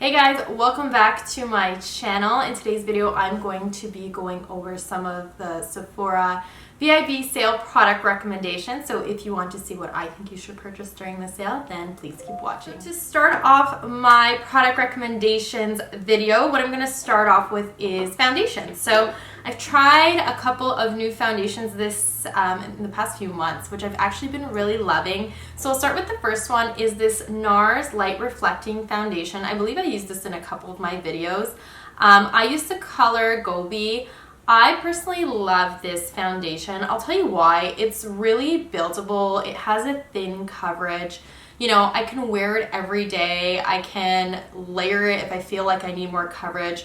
Hey guys, welcome back to my channel. In today's video, I'm going to be going over some of the Sephora VIB sale product recommendations. So if you want to see what I think you should purchase during the sale, then please keep watching. To start off my product recommendations video, what I'm going to start off with is foundation. So I've tried a couple of new foundations in the past few months, which I've actually been really loving. So I'll start with the first one is this NARS Light Reflecting Foundation. I believe I used this in a couple of my videos. I used the color Gobi. I personally love this foundation. I'll tell you why. It's really buildable. It has a thin coverage. You know, I can wear it every day. I can layer it if I feel like I need more coverage.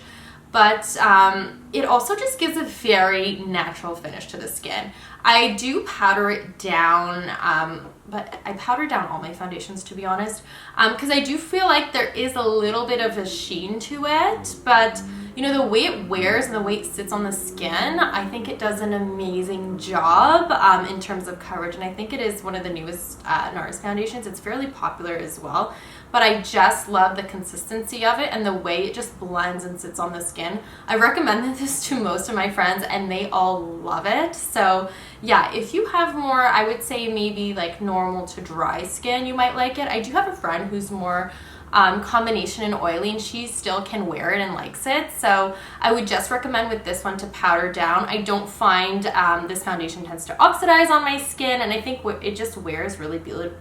But it also just gives a very natural finish to the skin. I do powder it down, but I powder down all my foundations, to be honest, because I do feel like there is a little bit of a sheen to it, but you know, the way it wears and the way it sits on the skin, I think it does an amazing job in terms of coverage, and I think it is one of the newest NARS foundations. It's fairly popular as well, but I just love the consistency of it and the way it just blends and sits on the skin. I recommended this to most of my friends and they all love it. So yeah, if you have more, I would say maybe like normal to dry skin, you might like it. I do have a friend who's more combination and oily, and she still can wear it and likes it. So I would just recommend with this one to powder down. I don't find this foundation tends to oxidize on my skin, and I think it just wears really beautiful.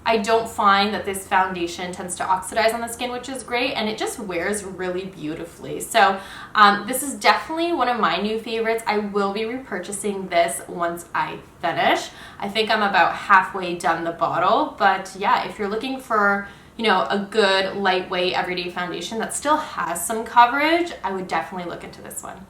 I don't find that this foundation tends to oxidize on the skin, which is great, and it just wears really beautifully. So this is definitely one of my new favorites. I will be repurchasing this once I finish. I think I'm about halfway done the bottle, but yeah, if you're looking for, you know, a good lightweight everyday foundation that still has some coverage, I would definitely look into this one.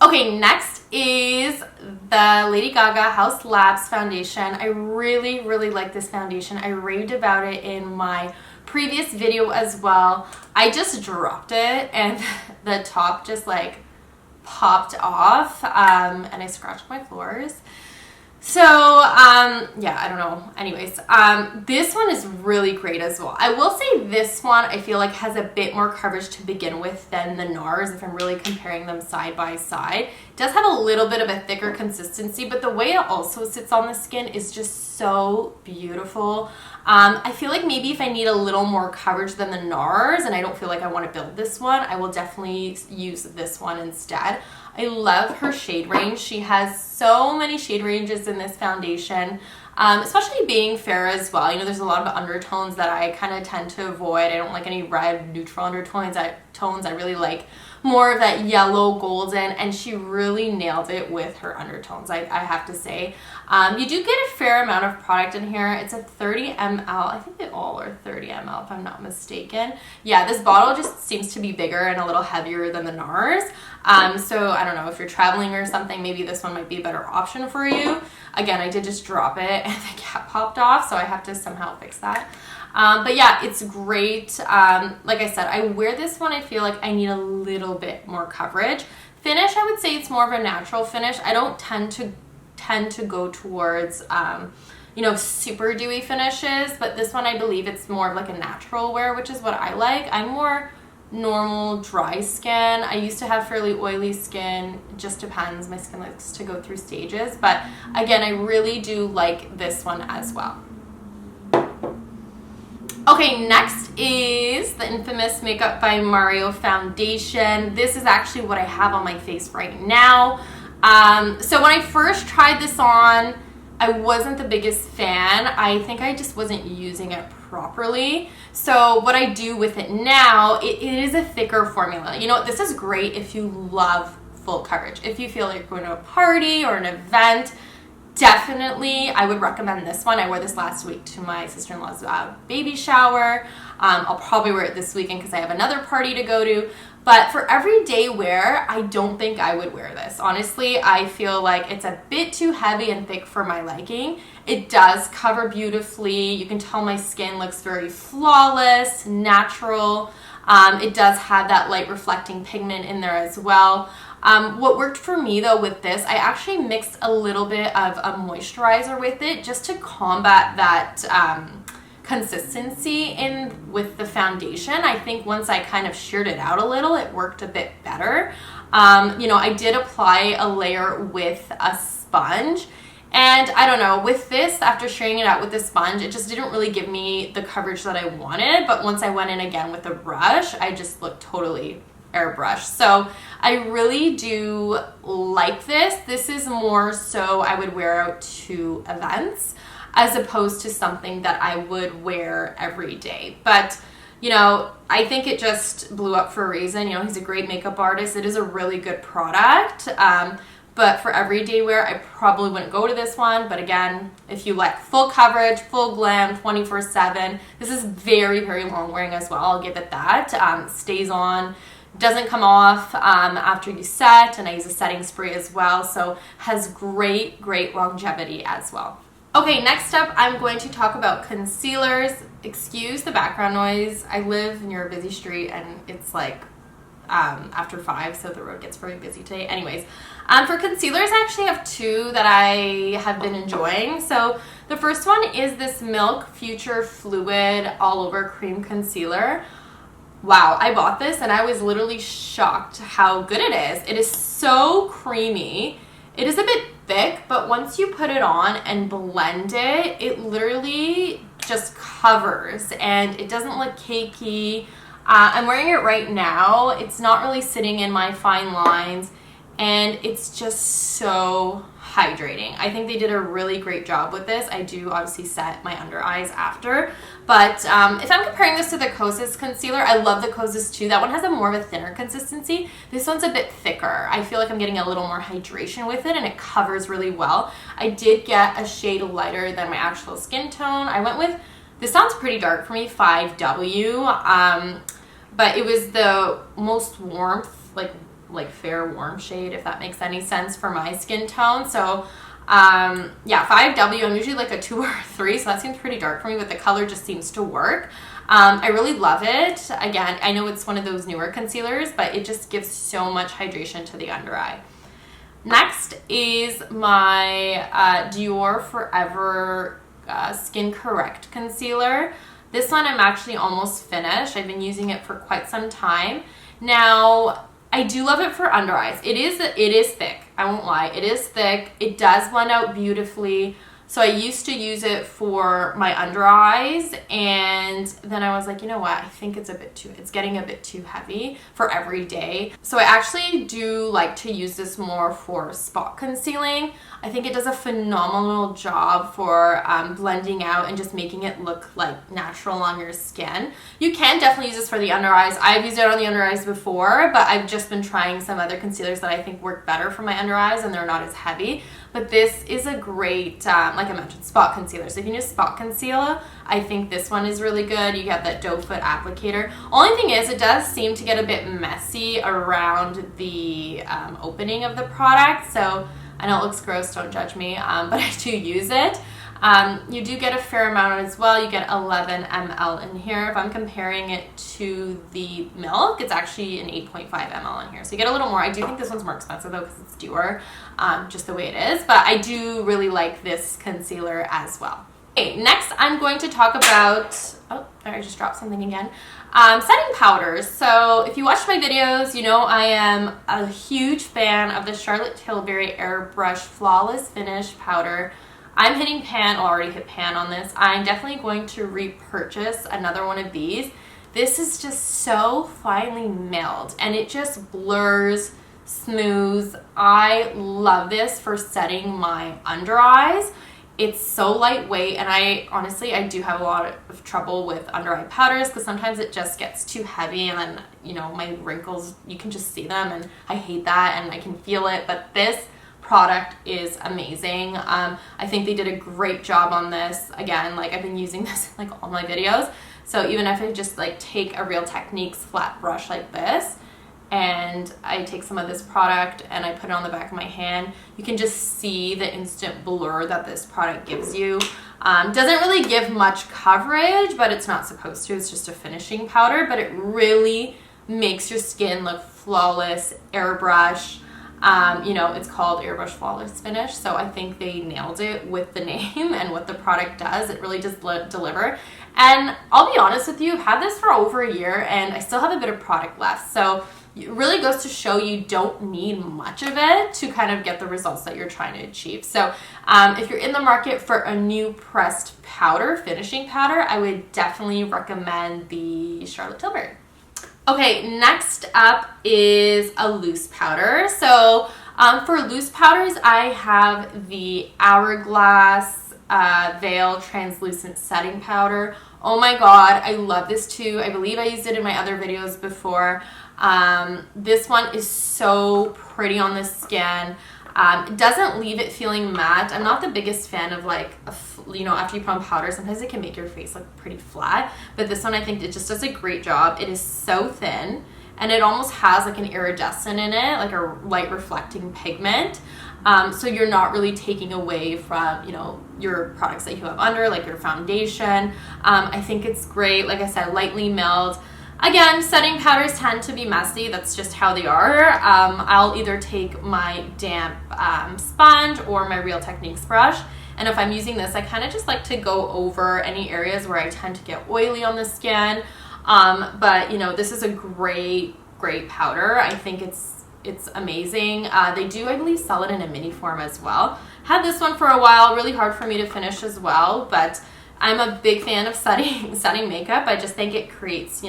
Okay, next is the Lady Gaga House Labs foundation. I really, really like this foundation. I raved about it in my previous video as well. I just dropped it and the top just like popped off and I scratched my floors. So, yeah, I don't know. Anyways, this one is really great as well. I will say this one I feel like has a bit more coverage to begin with than the NARS if I'm really comparing them side by side. It does have a little bit of a thicker consistency, but the way it also sits on the skin is just so beautiful. I feel like maybe if I need a little more coverage than the NARS and I don't feel like I want to build this one, I will definitely use this one instead. I love her shade range. She has so many shade ranges in this foundation, especially being fair as well. You know, there's a lot of undertones that I kind of tend to avoid. I don't like any red neutral undertones. I really like more of that yellow golden, and she really nailed it with her undertones, I have to say. You do get a fair amount of product in here. It's a 30 ml. I think they all are 30 ml if I'm not mistaken. Yeah, this bottle just seems to be bigger and a little heavier than the NARS. So I don't know, if you're traveling or something, maybe this one might be a better option for you. Again, I did just drop it and the cap popped off, so I have to somehow fix that. But yeah, it's great. Like I said, I wear this one, I feel like I need a little bit more coverage. Finish, I would say it's more of a natural finish. I don't tend to go towards, you know, super dewy finishes, but this one I believe it's more of like a natural wear, which is what I like. I'm more normal dry skin. I used to have fairly oily skin. It just depends. My skin likes to go through stages, but again, I really do like this one as well. Okay, next is the infamous Makeup by Mario foundation. This is actually what I have on my face right now. So when I first tried this on, I wasn't the biggest fan. I think I just wasn't using it properly. So what I do with it now, it is a thicker formula. You know, this is great if you love full coverage. If you feel like you're going to a party or an event, definitely I would recommend this one. I wore this last week to my sister-in-law's baby shower. I'll probably wear it this weekend because I have another party to go to. But for everyday wear, I don't think I would wear this. Honestly, I feel like it's a bit too heavy and thick for my liking. It does cover beautifully. You can tell my skin looks very flawless, natural. It does have that light reflecting pigment in there as well. What worked for me though with this, I actually mixed a little bit of a moisturizer with it just to combat that consistency in with the foundation. I think once I kind of sheared it out a little, it worked a bit better. You know, I did apply a layer with a sponge, and I don't know, with this, after shearing it out with the sponge, it just didn't really give me the coverage that I wanted. But once I went in again with the brush, I just looked totally airbrushed. So I really do like this. This is more so I would wear out to events as opposed to something that I would wear every day. But you know, I think it just blew up for a reason. You know, he's a great makeup artist. It is a really good product. But for everyday wear, I probably wouldn't go to this one. But again, if you like full coverage, full glam, 24/7, this is very, very long wearing as well. I'll give it that. Stays on, doesn't come off after you set, and I use a setting spray as well. So has great, great longevity as well. Okay, next up, I'm going to talk about concealers. Excuse the background noise. I live near a busy street, and it's like after 5, so the road gets very busy today. Anyways, for concealers, I actually have 2 that I have been enjoying. So the first one is this Milk Future Fluid All Over Cream Concealer. Wow, I bought this and I was literally shocked how good it is. It is so creamy. It is a bit thick, but once you put it on and blend it, it literally just covers and it doesn't look cakey. I'm wearing it right now. It's not really sitting in my fine lines, and it's just so hydrating. I think they did a really great job with this. I do obviously set my under eyes after, but if I'm comparing this to the Kosas concealer, I love the Kosas too. That one has a more of a thinner consistency. This one's a bit thicker. I feel like I'm getting a little more hydration with it, and it covers really well. I did get a shade lighter than my actual skin tone. I went with, this sounds pretty dark for me, 5W, but it was the most warmth, like fair warm shade, if that makes any sense for my skin tone. So yeah, 5W, I'm usually like a 2 or a 3, so that seems pretty dark for me, but the color just seems to work. I really love it. Again, I know it's one of those newer concealers, but it just gives so much hydration to the under eye. Next is my Dior Forever Skin Correct Concealer. This one I'm actually almost finished. I've been using it for quite some time. Now, I do love it for under eyes. It is thick. I won't lie. It is thick. It does blend out beautifully. So I used to use it for my under eyes, and then I was like, you know what? I think it's getting a bit too heavy for every day. So I actually do like to use this more for spot concealing. I think it does a phenomenal job for blending out and just making it look like natural on your skin. You can definitely use this for the under eyes. I've used it on the under eyes before, but I've just been trying some other concealers that I think work better for my under eyes, and they're not as heavy. But this is a great, like I mentioned, spot concealer. So if you need a spot concealer, I think this one is really good. You get that doe foot applicator. Only thing is, it does seem to get a bit messy around the opening of the product. So I know it looks gross, don't judge me, but I do use it. You do get a fair amount as well. You get 11 ml in here. If I'm comparing it to the Milk, it's actually an 8.5 ml in here. So you get a little more. I do think this one's more expensive though because it's Dior, just the way it is. But I do really like this concealer as well. Okay, next I'm going to talk about, oh, I just dropped something again. Setting powders. So if you watch my videos, you know I am a huge fan of the Charlotte Tilbury Airbrush Flawless Finish Powder. I'm hitting pan, already hit pan on this. I'm definitely going to repurchase another one of these. This is just so finely milled and it just blurs, smooths. I love this for setting my under eyes. It's so lightweight, and I do have a lot of trouble with under eye powders because sometimes it just gets too heavy and then, you know, my wrinkles, you can just see them, and I hate that and I can feel it. But this product is amazing. I think they did a great job on this. Again, like I've been using this in like all my videos. So even if I just like take a Real Techniques flat brush like this, and I take some of this product and I put it on the back of my hand, you can just see the instant blur that this product gives you. Doesn't really give much coverage, but it's not supposed to. It's just a finishing powder, but it really makes your skin look flawless, airbrush. You know, it's called Airbrush Flawless Finish, so I think they nailed it with the name and what the product does. It really does deliver. And I'll be honest with you, I've had this for over a year and I still have a bit of product left. So it really goes to show you don't need much of it to kind of get the results that you're trying to achieve. So if you're in the market for a new pressed powder, finishing powder, I would definitely recommend the Charlotte Tilbury. Okay, next up is a loose powder. So for loose powders, I have the Hourglass Veil Translucent Setting Powder. Oh my god, I love this too. I believe I used it in my other videos before. This one is so pretty on the skin. It doesn't leave it feeling matte. I'm not the biggest fan of like, after you put on powder, sometimes it can make your face look pretty flat. But this one, I think it just does a great job. It is so thin and it almost has like an iridescent in it, like a light reflecting pigment. So you're not really taking away from, your products that you have under, like your foundation. I think it's great. Like I said, lightly milled. Again, setting powders tend to be messy. That's just how they are. I'll either take my damp sponge or my Real Techniques brush. And if I'm using this, I kind of just like to go over any areas where I tend to get oily on the skin. But this is a great powder. I think it's amazing. They do, I believe, sell it in a mini form as well. Had this one for a while, really hard for me to finish as well, but I'm a big fan of setting makeup. I just think it creates,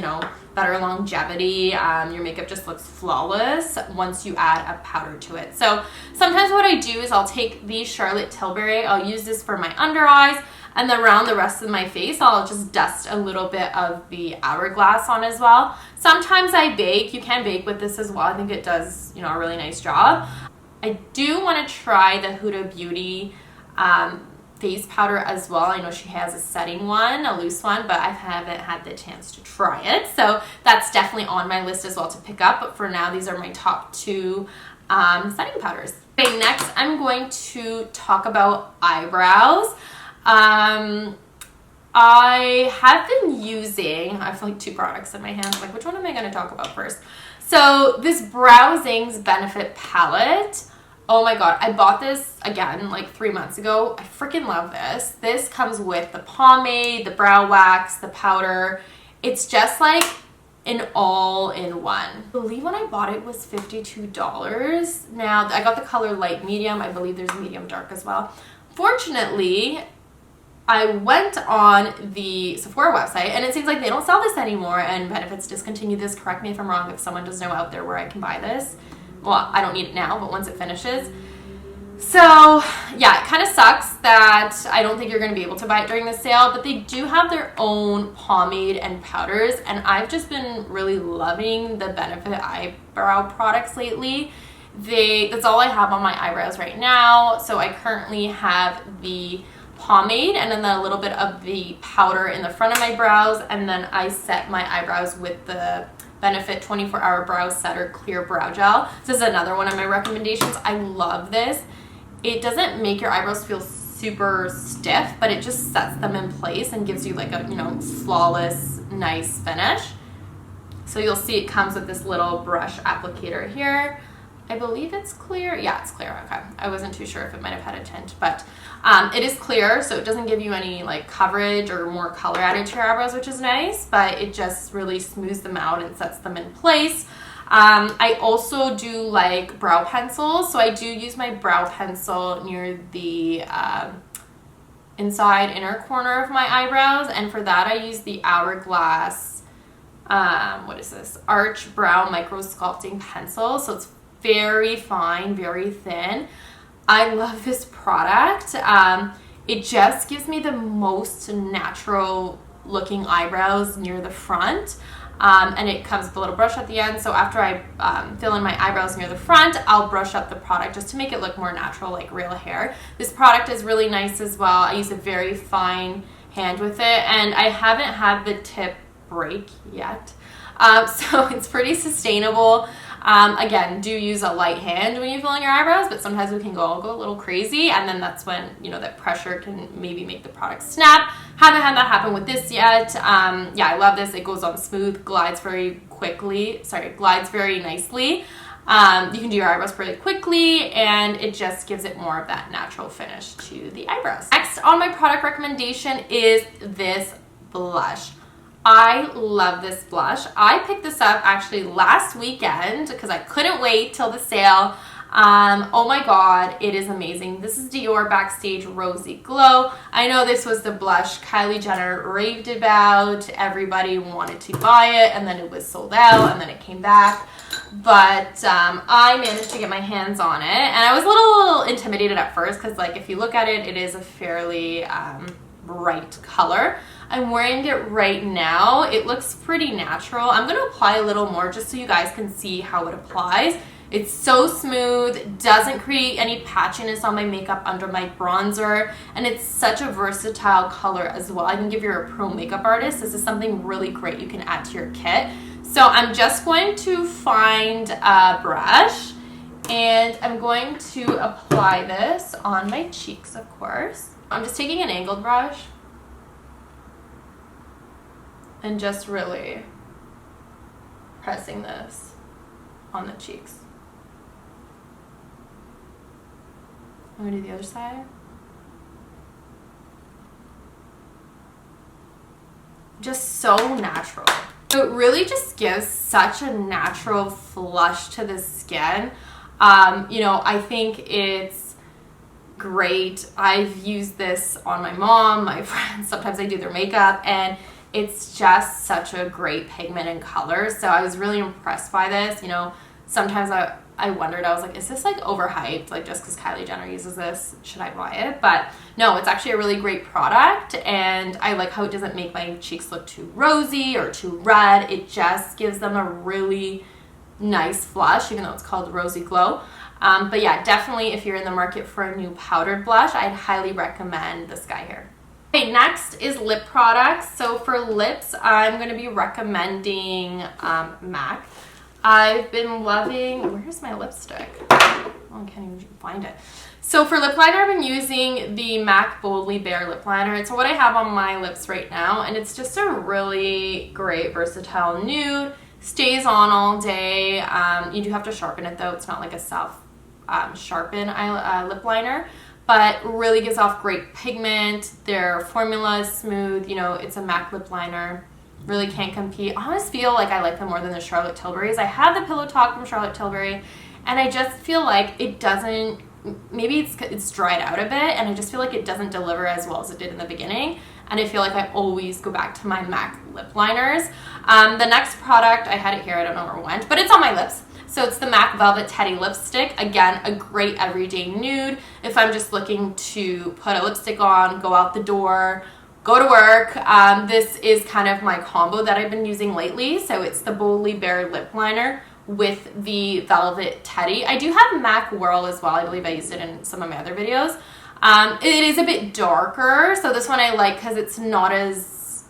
better longevity. Your makeup just looks flawless once you add a powder to it. So sometimes what I do is I'll take the Charlotte Tilbury, I'll use this for my under eyes, and then around the rest of my face, I'll just dust a little bit of the Hourglass on as well. Sometimes I bake. You can bake with this as well. I think it does, a really nice job. I do want to try the Huda Beauty face powder as well. I know she has a setting one, a loose one, but I haven't had the chance to try it. So that's definitely on my list as well to pick up. But for now, these are my top two setting powders. Okay, next I'm going to talk about eyebrows. I have been using, I have like two products in my hands. Like, which one am I going to talk about first? So this Browsing's Benefit Palette. Oh my god, I bought this again like 3 months ago. I freaking love this. This comes with the pomade, the brow wax, the powder. It's just like an all-in-one. I believe when I bought it was $52. Now, I got the color light medium. I believe there's medium dark as well. Fortunately, I went on the Sephora website and it seems like they don't sell this anymore and Benefit's discontinued this. Correct me if I'm wrong if someone does know out there where I can buy this. Well, I don't need it now, but once it finishes. So yeah, it kind of sucks that I don't think you're going to be able to buy it during the sale, but they do have their own pomade and powders, and I've just been really loving the Benefit eyebrow products lately. That's all I have on my eyebrows right now. So I currently have the pomade and then a little bit of the powder in the front of my brows, and then I set my eyebrows with the Benefit 24-Hour Brow Setter Clear Brow Gel. This is another one of my recommendations. I love this. It doesn't make your eyebrows feel super stiff, but it just sets them in place and gives you like a, flawless, nice finish. So you'll see it comes with this little brush applicator here. I believe it's clear. Yeah, it's clear. Okay. I wasn't too sure if it might have had a tint, but it is clear, so it doesn't give you any like coverage or more color added to your eyebrows, which is nice, but it just really smooths them out and sets them in place. I also do like brow pencils, so I do use my brow pencil near the inside inner corner of my eyebrows, and for that I use the Hourglass, what is this? Arch Brow Micro Sculpting Pencil. So it's very fine, very thin. I love this product. It just gives me the most natural looking eyebrows near the front. And it comes with a little brush at the end. So after I fill in my eyebrows near the front, I'll brush up the product just to make it look more natural, like real hair. This product is really nice as well. I use a very fine hand with it, and I haven't had the tip break yet. So it's pretty sustainable. Again, do use a light hand when you fill in your eyebrows, but sometimes we can go a little crazy, and then that's when, that pressure can maybe make the product snap. Haven't had that happen with this yet. Yeah, I love this. It goes on smooth, glides very nicely. You can do your eyebrows pretty quickly, and it just gives it more of that natural finish to the eyebrows. Next on my product recommendation is this blush. I love this blush. I picked this up actually last weekend because I couldn't wait till the sale. Oh my god, it is amazing. This is Dior Backstage Rosy Glow. I know this was the blush Kylie Jenner raved about. Everybody wanted to buy it, and then it was sold out, and then it came back. But I managed to get my hands on it, and I was a little intimidated at first because, like, if you look at it, it is a fairly bright color. I'm wearing it right now. It looks pretty natural. I'm going to apply a little more just so you guys can see how it applies. It's so smooth, doesn't create any patchiness on my makeup under my bronzer, and it's such a versatile color as well. I think if you're a pro makeup artist, this is something really great you can add to your kit. So I'm just going to find a brush, and I'm going to apply this on my cheeks, of course. I'm just taking an angled brush and just really pressing this on the cheeks. I'm gonna do the other side. Just so natural. So it really just gives such a natural flush to the skin. You know, I think it's great. I've used this on my mom, my friends, sometimes I do their makeup, and it's just such a great pigment and color. So I was really impressed by this. You know, sometimes I wondered, I was like, is this like overhyped? Like, just because Kylie Jenner uses this, should I buy it? But no, it's actually a really great product, and I like how it doesn't make my cheeks look too rosy or too red. It just gives them a really nice flush, even though it's called Rosy Glow. But yeah, definitely if you're in the market for a new powdered blush, I'd highly recommend this guy here. Okay, next is lip products. So for lips, I'm going to be recommending MAC. I've been loving, where's my lipstick? Oh, I can't even find it. So for lip liner, I've been using the MAC Boldly Bare lip liner. It's what I have on my lips right now, and it's just a really great versatile nude. Stays on all day. You do have to sharpen it though. It's not like a self sharpen lip liner, but really gives off great pigment. Their formula is smooth. You know, it's a MAC lip liner. Really can't compete. I always feel like I like them more than the Charlotte Tilbury's. I have the Pillow Talk from Charlotte Tilbury, and I just feel like it doesn't, maybe it's dried out a bit, and I just feel like it doesn't deliver as well as it did in the beginning, and I feel like I always go back to my MAC lip liners. The next product, I had it here, I don't know where it went, but it's on my lips. So it's the MAC Velvet Teddy Lipstick. Again, a great everyday nude. If I'm just looking to put a lipstick on, go out the door, go to work. This is kind of my combo that I've been using lately. So it's the Boldly Bare lip liner with the Velvet Teddy. I do have MAC Whirl as well. I believe I used it in some of my other videos. It is a bit darker, so this one I like because it's not as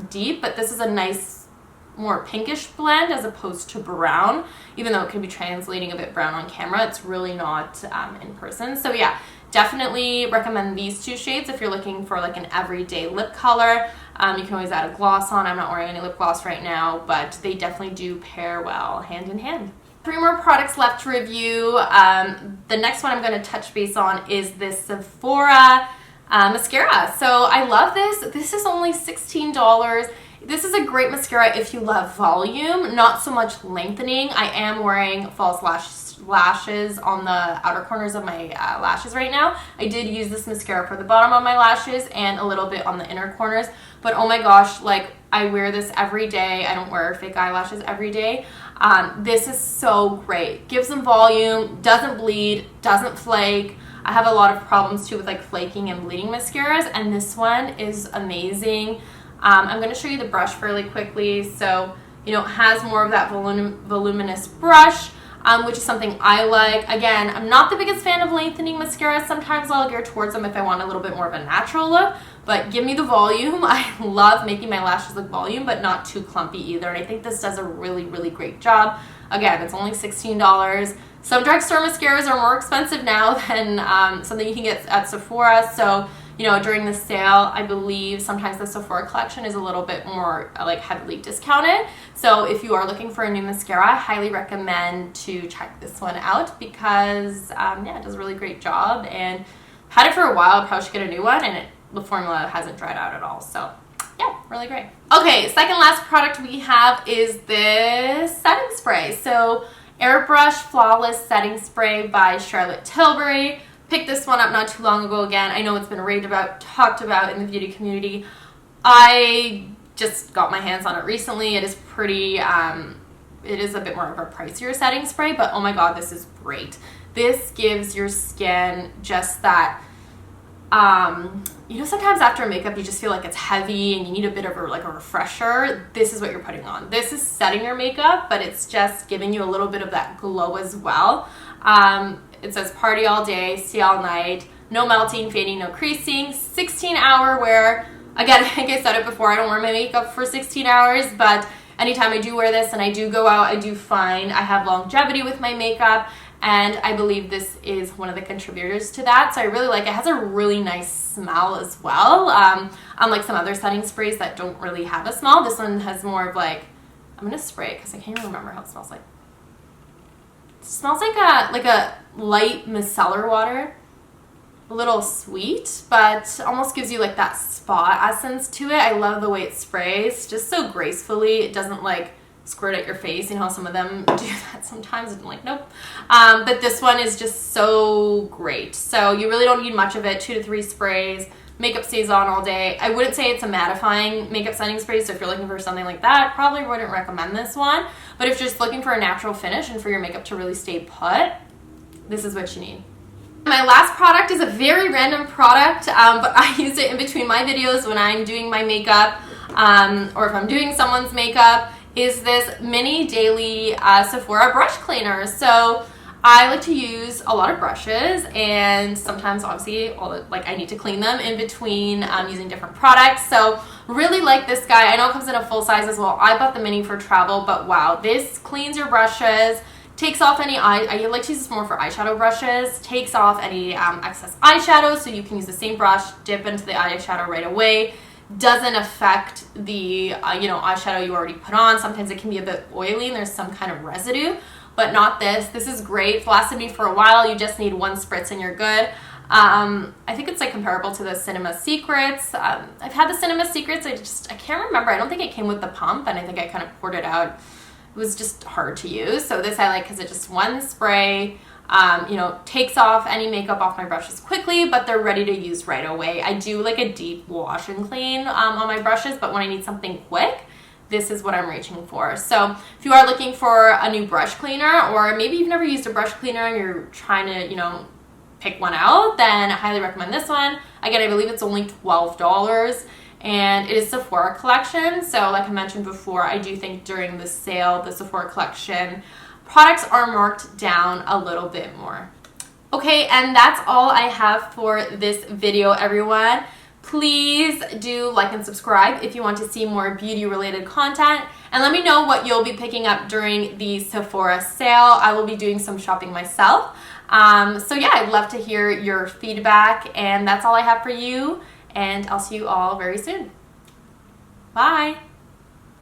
deep, but this is a nice, more pinkish blend as opposed to brown. Even though it can be translating a bit brown on camera, it's really not in person. So yeah, definitely recommend these two shades if you're looking for like an everyday lip color. You can always add a gloss on. I'm not wearing any lip gloss right now, but they definitely do pair well hand in hand. 3 more products left to review. The next one I'm going to touch base on is this Sephora mascara. So I love this. This is only $16. This is a great mascara if you love volume, not so much lengthening. I am wearing false lashes on the outer corners of my lashes right now. I did use this mascara for the bottom of my lashes and a little bit on the inner corners, but oh my gosh, like I wear this every day. I don't wear fake eyelashes every day. This is so great. Gives them volume, doesn't bleed, doesn't flake. I have a lot of problems too with like flaking and bleeding mascaras, and this one is amazing. I'm going to show you the brush fairly quickly. So, you know, it has more of that voluminous brush, which is something I like. Again, I'm not the biggest fan of lengthening mascaras. Sometimes I'll gear towards them if I want a little bit more of a natural look, but give me the volume. I love making my lashes look volume, but not too clumpy either. And I think this does a really, really great job. Again, it's only $16. Some drugstore mascaras are more expensive now than something you can get at Sephora. So, you know, during the sale, I believe sometimes the Sephora collection is a little bit more like heavily discounted. So if you are looking for a new mascara, I highly recommend to check this one out because yeah, it does a really great job, and had it for a while. I probably should get a new one, and the formula hasn't dried out at all. So yeah, really great. Okay, second last product we have is this setting spray. So Airbrush Flawless Setting Spray by Charlotte Tilbury. Picked this one up not too long ago again. I know it's been raved about, talked about in the beauty community. I just got my hands on it recently. It is pretty, it is a bit more of a pricier setting spray, but oh my god, this is great. This gives your skin just that, you know, sometimes after makeup you just feel like it's heavy and you need a bit of a refresher. This is what you're putting on. This is setting your makeup, but it's just giving you a little bit of that glow as well. It says party all day, see all night, no melting, fading, no creasing, 16-hour wear. Again, like I said it before, I don't wear my makeup for 16 hours, but anytime I do wear this and I do go out, I do find I have longevity with my makeup, and I believe this is one of the contributors to that. So I really like it. It has a really nice smell as well. Unlike some other setting sprays that don't really have a smell, this one has more of like, I'm gonna spray it because I can't even remember how it smells like. It smells like a light micellar water. A little sweet, but almost gives you like that spa essence to it. I love the way it sprays, just so gracefully. It doesn't like squirt at your face. You know how some of them do that sometimes. I'm like, nope. But this one is just so great. So you really don't need much of it. 2 to 3 sprays. Makeup stays on all day. I wouldn't say it's a mattifying makeup setting spray, so if you're looking for something like that, probably wouldn't recommend this one. But if you're just looking for a natural finish and for your makeup to really stay put, this is what you need. My last product is a very random product, but I use it in between my videos when I'm doing my makeup, or if I'm doing someone's makeup, is this mini daily Sephora brush cleaner. So I like to use a lot of brushes, and sometimes obviously I need to clean them in between using different products. So really like this guy. I know it comes in a full size as well. I bought the mini for travel, but wow, this cleans your brushes, takes off any I like to use this more for eyeshadow brushes, takes off any excess eyeshadow, so you can use the same brush, dip into the eyeshadow right away. Doesn't affect the eyeshadow you already put on. Sometimes it can be a bit oily and there's some kind of residue, but not this. This is great. It's lasted me for a while. You just need 1 spritz and you're good. I think it's like comparable to the Cinema Secrets. I've had the Cinema Secrets. I can't remember. I don't think it came with the pump, and I think I kind of poured it out. It was just hard to use. So this I like because it's just 1 spray. Takes off any makeup off my brushes quickly, but they're ready to use right away. I do like a deep wash and clean on my brushes, but when I need something quick, this is what I'm reaching for. So if you are looking for a new brush cleaner, or maybe you've never used a brush cleaner and you're trying to, pick one out, then I highly recommend this one. Again, I believe it's only $12, and it is Sephora collection. So like I mentioned before, I do think during the sale, the Sephora collection products are marked down a little bit more. Okay, and that's all I have for this video, everyone. Please do like and subscribe if you want to see more beauty related content, and let me know what you'll be picking up during the Sephora sale. I will be doing some shopping myself. So yeah, I'd love to hear your feedback, and that's all I have for you, and I'll see you all very soon. Bye.